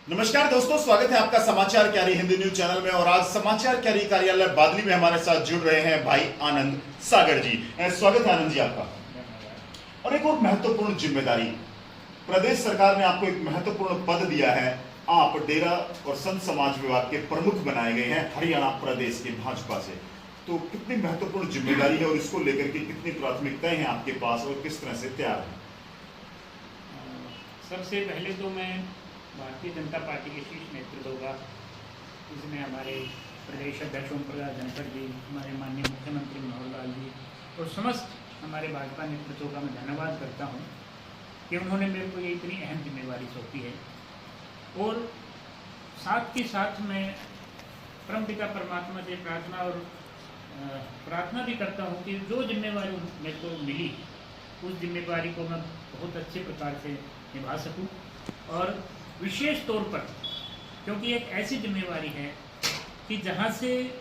नमस्कार दोस्तों, स्वागत है आपका समाचार क्यारी हिंदी न्यूज चैनल में। और आज समाचार क्यारी कार्यालय बादली में हमारे साथ जुड़ रहे हैं भाई आनंद सागर जी। स्वागत है आनंद जी आपका। और एक और महत्वपूर्ण जिम्मेदारी, प्रदेश सरकार ने आपको एक महत्वपूर्ण पद दिया है। आप डेरा और संत समाज विभाग के प्रमुख बनाए गए हैं हरियाणा प्रदेश के भाजपा से। तो कितनी महत्वपूर्ण जिम्मेदारी है और इसको लेकर के कितनी प्राथमिकताएं हैं आपके पास और किस तरह से तैयार है? सबसे पहले तो मैं भारतीय जनता पार्टी के शीर्ष नेतृत्व का, इसमें हमारे प्रदेश अध्यक्ष ओम प्रकाश धनखड़ जी, हमारे माननीय मुख्यमंत्री मनोहर लाल जी और समस्त हमारे भाजपा नेतृत्व का मैं धन्यवाद करता हूं कि उन्होंने मेरे को ये इतनी अहम जिम्मेवारी सौंपी है। और साथ के साथ मैं परमपिता परमात्मा से प्रार्थना भी करता हूँ कि जो जिम्मेवारी मेरे को मिली उस जिम्मेवारी को मैं बहुत अच्छे प्रकार से निभा सकूँ। और विशेष तौर पर क्योंकि एक ऐसी जिम्मेवारी है कि जहाँ से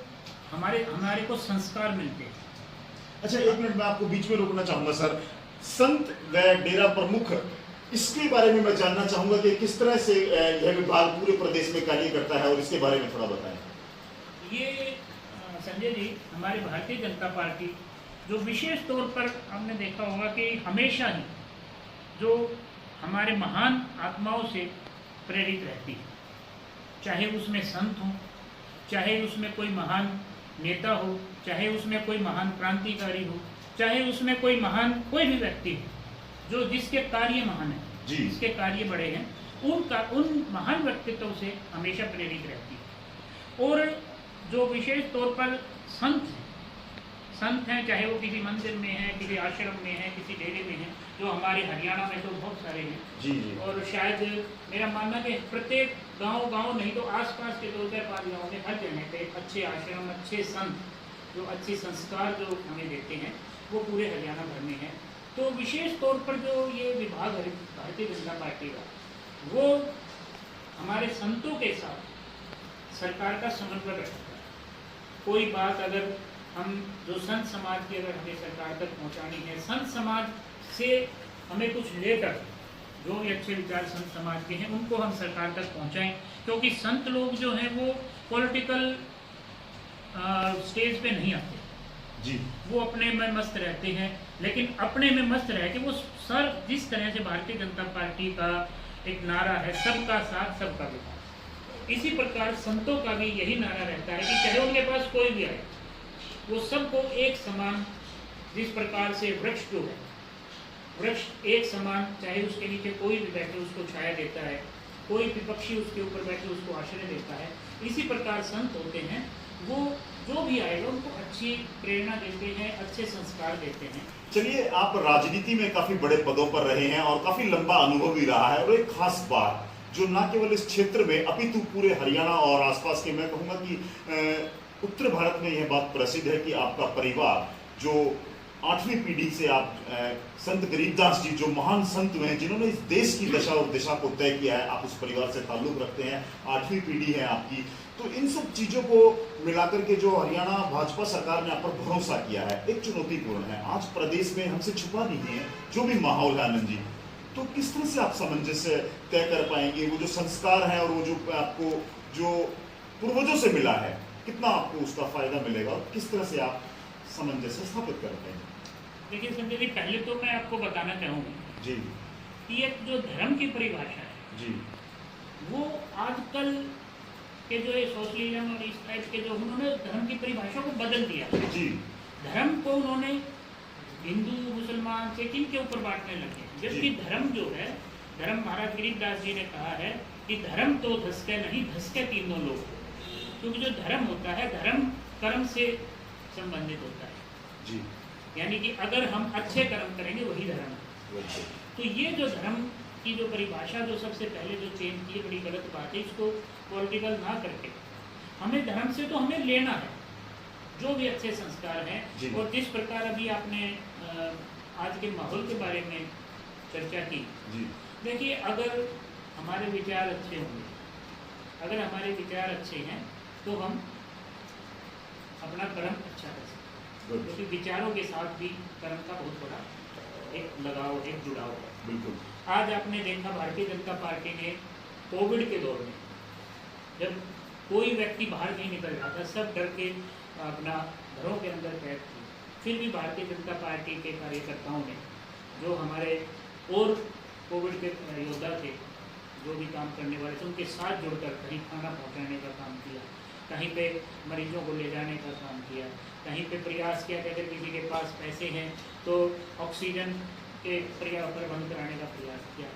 हमारे को संस्कार मिलते हैं। अच्छा, एक मिनट मैं आपको बीच में रोकना चाहूंगा सर। संत व डेरा प्रमुख, इसके बारे में मैं जानना चाहूंगा कि किस तरह से यह विभाग पूरे प्रदेश में कार्य करता है और इसके बारे में थोड़ा बताएं। ये संजय जी, हमारी भारतीय जनता पार्टी जो विशेष तौर पर हमने देखा होगा कि हमेशा ही जो हमारे महान आत्माओं से प्रेरित रहती है, चाहे उसमें संत हो, चाहे उसमें कोई महान नेता हो, चाहे उसमें कोई महान क्रांतिकारी हो, चाहे उसमें कोई महान कोई भी व्यक्ति हो जो जिसके कार्य महान है, जिसके कार्य बड़े हैं, उन महान व्यक्तित्वों से हमेशा प्रेरित रहती है। और जो विशेष तौर पर संत हैं, चाहे वो किसी मंदिर में है, किसी आश्रम में है, किसी डेरे में है, जो हमारे हरियाणा में तो बहुत सारे हैं जी। और शायद मेरा मानना कि प्रत्येक गांव नहीं तो आसपास के 2-4-5 गाँव में हर जगह पे अच्छे आश्रम, अच्छे संत जो अच्छे संस्कार जो हमें देते हैं वो पूरे हरियाणा भर में है। तो विशेष तौर पर जो ये विभाग है भारतीय जनता पार्टी का, वो हमारे संतों के साथ सरकार का समन्वय रखता है। कोई बात अगर हम जो संत समाज की अगर हमें सरकार तक पहुंचानी है, संत समाज से हमें कुछ लेकर जो भी अच्छे विचार संत समाज के हैं उनको हम सरकार तक पहुंचाएं। क्योंकि संत लोग जो हैं वो पॉलिटिकल स्टेज पे नहीं आते जी, वो अपने में मस्त रहते हैं, लेकिन अपने में मस्त रह के वो सर जिस तरह से भारतीय जनता पार्टी का एक नारा है, सबका साथ सबका विकास, इसी प्रकार संतों का भी यही नारा रहता है कि चाहे उनके पास कोई भी आए वो सबको एक समान, जिस प्रकार से वृक्ष जो है, वृक्ष एक समान, चाहे उसके नीचे कोई भी बैठे उसको छाया देता है, कोई विपक्षी उसके ऊपर बैठे उसको आश्रय देता है, इसी प्रकार संत होते हैं। वो जो भी आएगा उनको अच्छी प्रेरणा देते हैं, अच्छे संस्कार देते हैं। चलिए, आप राजनीति में काफी बड़े पदों पर रहे हैं और काफी लंबा अनुभव भी रहा है। और एक खास बात जो न केवल इस क्षेत्र में अपितु पूरे हरियाणा और आसपास के, मैं कहूँगा कि उत्तर भारत में यह बात प्रसिद्ध है कि आपका परिवार जो 8वीं पीढ़ी से आप संत गरीबदास जी जो महान संत हुए हैं, जिन्होंने इस देश की दशा और दिशा को तय किया है, आप उस परिवार से ताल्लुक रखते हैं, 8वीं पीढ़ी है आपकी। तो इन सब चीजों को मिलाकर के जो हरियाणा भाजपा सरकार ने आप पर भरोसा किया है, एक चुनौतीपूर्ण है। आज प्रदेश में हमसे छुपा नहीं है जो भी माहौल है आनंद जी, तो किस तरह से आप सामंजस्य तय कर पाएंगे? वो जो संस्कार है और वो जो आपको जो पूर्वजों से मिला है, कितना आपको उसका फायदा मिलेगा और किस तरह से आप सामंजस्य स्थापित करते हैं? देखिए संजय जी, पहले तो मैं आपको बताना चाहूँगा जी कि एक जो धर्म की परिभाषा है जी, वो आजकल के जो ये सोशलिज्म और इस टाइप के जो उन्होंने धर्म की परिभाषा को बदल दिया जी। धर्म को उन्होंने हिंदू मुसलमान से किन के ऊपर बांटने लगे, जबकि धर्म जो है, धर्म महाराज गरीबदास जी ने कहा है कि धर्म तो धसके नहीं धसके तीनों लोग। क्योंकि जो धर्म होता है, धर्म कर्म से संबंधित होता है जी, यानी कि अगर हम अच्छे कर्म करेंगे वही धर्म है। तो ये जो धर्म की जो परिभाषा जो सबसे पहले जो चेंज की, बड़ी गलत बात है। इसको पॉलिटिकल ना करके हमें धर्म से तो हमें लेना है जो भी अच्छे संस्कार हैं। और जिस प्रकार अभी आपने आज के माहौल के बारे में चर्चा की, देखिए अगर हमारे विचार अच्छे होंगे, अगर हमारे विचार अच्छे हैं तो हम अपना कर्म अच्छा कर सकते हैं। क्योंकि विचारों के साथ भी कर्म का बहुत बड़ा एक लगाव, एक जुड़ाव है। बिल्कुल। आज आपने देखा भारतीय जनता पार्टी ने कोविड के दौर में जब कोई व्यक्ति बाहर नहीं निकल रहा था, सब डर के अपना घरों के अंदर कैद थे, फिर भी भारतीय जनता पार्टी के कार्यकर्ताओं ने, जो हमारे और कोविड के योद्धा थे, जो भी काम करने वाले थे, उनके साथ जुड़कर कहीं खाना पहुंचाने का काम किया, कहीं पे मरीजों को ले जाने का काम किया, कहीं पे प्रयास किया कि अगर किसी के पास पैसे हैं तो ऑक्सीजन के प्रबंध कराने का प्रयास किया।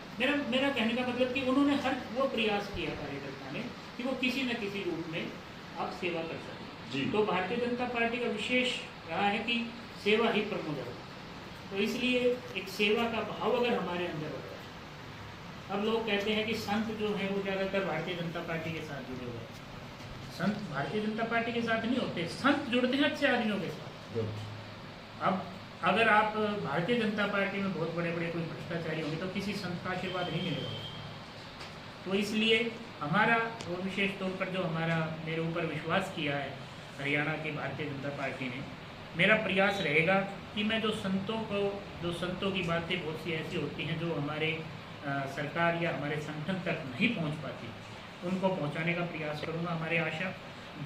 मेरा कहने का मतलब कि उन्होंने हर वो प्रयास किया कार्यकर्ता ने कि वो किसी न किसी रूप में आप सेवा कर सकें। तो भारतीय जनता पार्टी का विशेष रहा है कि सेवा ही परमो धर्म, तो इसलिए एक सेवा का भाव अगर हमारे अंदर होता है। अब लोग कहते हैं कि संत जो है वो ज़्यादातर भारतीय जनता पार्टी के साथ जुड़े हुए हैं। संत भारतीय जनता पार्टी के साथ नहीं होते, संत जुड़ते हैं अच्छे आदमियों के साथ। अब अगर आप भारतीय जनता पार्टी में बहुत बड़े बड़े कोई भ्रष्टाचारी होंगे तो किसी संत का आशीर्वाद नहीं मिलेगा। तो इसलिए हमारा वो विशेष तौर पर जो हमारा मेरे ऊपर विश्वास किया है हरियाणा की भारतीय जनता पार्टी ने, मेरा प्रयास रहेगा कि मैं जो संतों की बातें बहुत सी ऐसी होती हैं जो हमारे सरकार या हमारे संगठन तक नहीं पहुंच पाती, उनको पहुंचाने का प्रयास करूंगा। हमारे आशा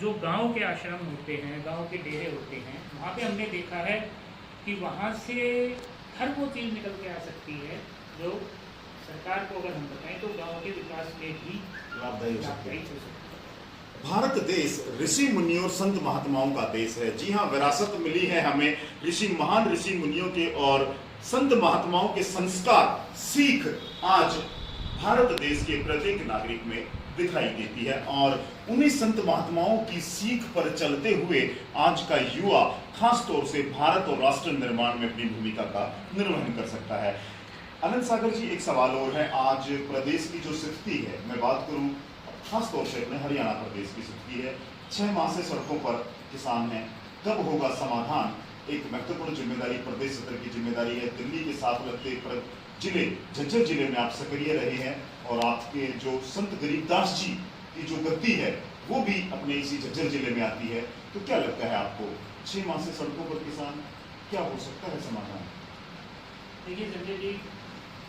जो गांव के आश्रम होते हैं, गांव के डेरे होते हैं, वहाँ पे हमने देखा है कि वहाँ से हर वो चीज़ निकल के आ सकती है जो सरकार को अगर हम बताएं तो गांव के विकास में भी लाभदायी हो सकती है। हो सकती है। भारत देश ऋषि मुनियों और संत महात्माओं का देश है। जी हाँ, विरासत मिली है हमें महान ऋषि मुनियों के और संत महात्माओं के संस्कार, सीख आज भारत देश के प्रत्येक नागरिक में दिखाई देती है और उन्हीं संत महात्माओं की सीख पर चलते हुए आज का युवा खास तौर से भारत और राष्ट्र निर्माण में अपनी भूमिका का निर्वहन कर सकता है। आनंद सागर जी, एक सवाल और है। आज प्रदेश की जो स्थिति है, मैं बात करूं खास तौर से अपने हरियाणा प्रदेश की स्थिति है, 6 माह से सड़कों पर किसान हैं, कब होगा समाधान? एक महत्वपूर्ण जिम्मेदारी प्रदेश स्तर की जिम्मेदारी है। दिल्ली के साथ लगते जिले, झज्जर जिले में आप सक्रिय रहे हैं और आपके जो संत गरीबदास जी की जो गति है वो भी अपने इसी झज्जर जिले में आती है। तो क्या लगता है आपको, 6 माह से सड़कों पर किसान, क्या हो सकता है समाधान? देखिए संजय जी,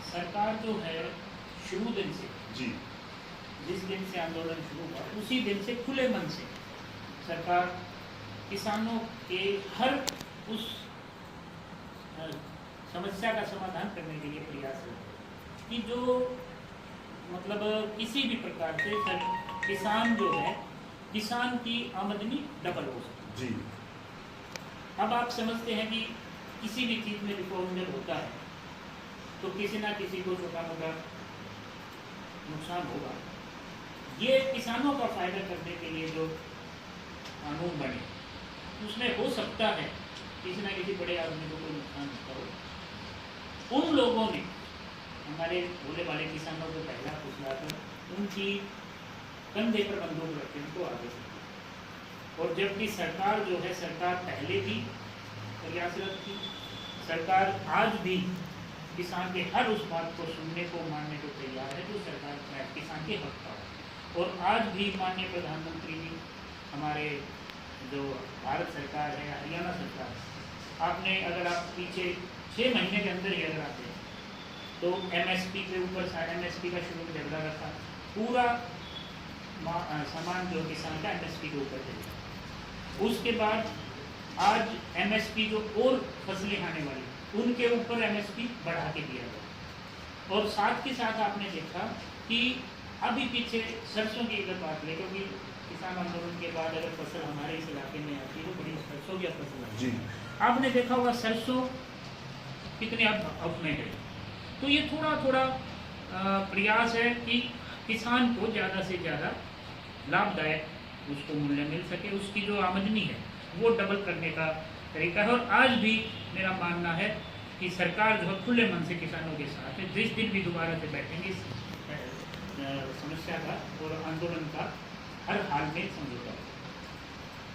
सरकार जो है शुरू दिन से जी, जिस दिन से आंदोलन शुरू हुआ उसी दिन से खुले मन से सरकार किसानों के हर उस समस्या का समाधान करने के लिए प्रयास है कि जो मतलब किसी भी प्रकार से किसान जो है, किसान की आमदनी डबल हो सके। जी। अब आप समझते हैं कि किसी भी चीज़ में रिफॉर्म जब होता है तो किसी ना किसी को छोटा मोटा नुकसान होगा। ये किसानों का फायदा करने के लिए जो कानून बने उसमें हो सकता है किसी ना किसी बड़े आदमी को कोई नुकसान होता हो। उन लोगों ने हमारे भोले वाले किसानों को पहला फुसला कर उनकी कंधे पर बंदूक रखे उनको आगे से। और जबकि सरकार जो है, सरकार पहले भी प्रयासरत थी, सरकार आज भी किसान के हर उस बात को सुनने को, मानने को तैयार है जो सरकार किसान के हक का हो। और आज भी माननीय प्रधानमंत्री जी, हमारे जो भारत सरकार है, हरियाणा सरकार, आपने अगर आप पीछे 6 महीने के अंदर ही अगर आते हैं तो MSP के ऊपर MSP का शुरू में झगड़ा रखा, पूरा सामान जो किसान का MSP के ऊपर चलेगा। उसके बाद आज MSP जो और फसलें आने वाली उनके ऊपर MSP बढ़ा के दिया गया। और साथ के साथ आपने देखा कि अभी पीछे सरसों की अगर बात ले, क्योंकि किसान आंदोलन के बाद अगर फसल हमारे इस इलाके में आती है तो बड़ी सरसों की फसल आती है। आपने देखा होगा सरसों कितने अब में है। तो ये थोड़ा प्रयास है कि किसान को ज़्यादा से ज़्यादा लाभदायक उसको मूल्य मिल सके, उसकी जो आमदनी है वो डबल करने का तरीका है। और आज भी मेरा मानना है कि सरकार जो है खुले मन से किसानों के साथ है। जिस दिन भी दोबारा से बैठेंगे इस समस्या का और आंदोलन का हर हाल में समझौता।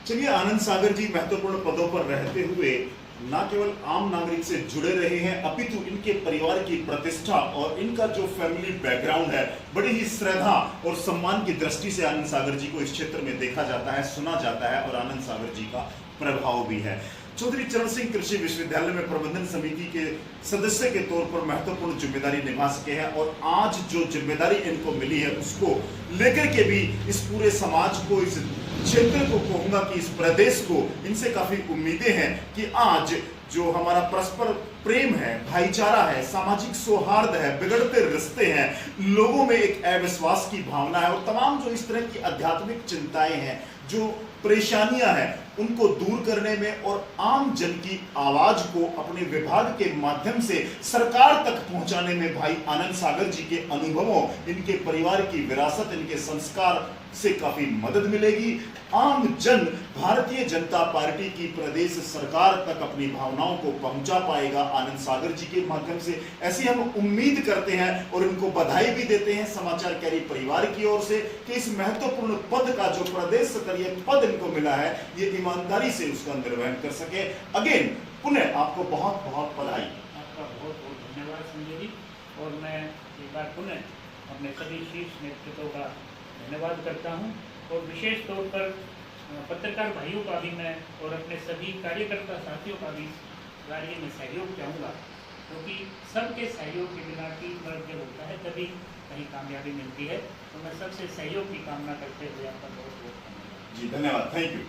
चलिए आनंद सागर जी, महत्वपूर्ण पदों पर रहते हुए न केवल आम नागरिक से जुड़े रहे हैं, अपितु इनके परिवार की प्रतिष्ठा और इनका जो फैमिली बैकग्राउंड है, बड़ी ही श्रद्धा और सम्मान की दृष्टि से आनंद सागर जी को इस क्षेत्र में देखा जाता है, सुना जाता है और आनंद सागर जी का प्रभाव भी है। चौधरी चरण सिंह कृषि विश्वविद्यालय में प्रबंधन समिति के सदस्य के तौर पर महत्वपूर्ण जिम्मेदारी निभा सके हैं और आज जो जिम्मेदारी इनको मिली है उसको लेकर के भी इस पूरे समाज को, इस क्षेत्र को, कहूंगा कि इस प्रदेश को, इनसे काफी उम्मीदें हैं कि आज जो हमारा परस्पर प्रेम है, भाईचारा है, सामाजिक सौहार्द है, बिगड़ते रिश्ते हैं, लोगों में एक अविश्वास की भावना है और तमाम जो इस तरह की आध्यात्मिक चिंताएं हैं, जो परेशानियां हैं, उनको दूर करने में और आम जन की आवाज को अपने विभाग के माध्यम से सरकार तक पहुंचाने में भाई आनंद सागर जी के अनुभवों, इनके परिवार की विरासत, इनके संस्कार से काफी मदद मिलेगी। आम जन भारतीय जनता पार्टी की प्रदेश सरकार तक अपनी भावनाओं को पहुंचा पाएगा आनंद सागर जी के माध्यम से, ऐसी हम उम्मीद करते हैं और इनको बधाई भी देते हैं समाचार कैरी परिवार की ओर से कि इस महत्वपूर्ण पद का, जो प्रदेश स्तरीय पद इनको मिला है, ये ईमानदारी से उसका निर्वहन कर सके। अगेन पुनः आपको बहुत बहुत बधाई। आपका बहुत बहुत धन्यवाद संजय जी। और मैं एक बार पुनः अपने सभी शीर्ष नेतृत्व का धन्यवाद करता हूं और विशेष तौर पर पत्रकार भाइयों का भी मैं और अपने सभी कार्यकर्ता साथियों का भी कार्य में सहयोग चाहूँगा, क्योंकि सबके सहयोग के बिना टीम वर्क जब होता है तभी कहीं कामयाबी मिलती है। तो मैं सबसे सहयोग की कामना करते हुए आपका बहुत बहुत धन्यवाद। जी धन्यवाद, थैंक यू।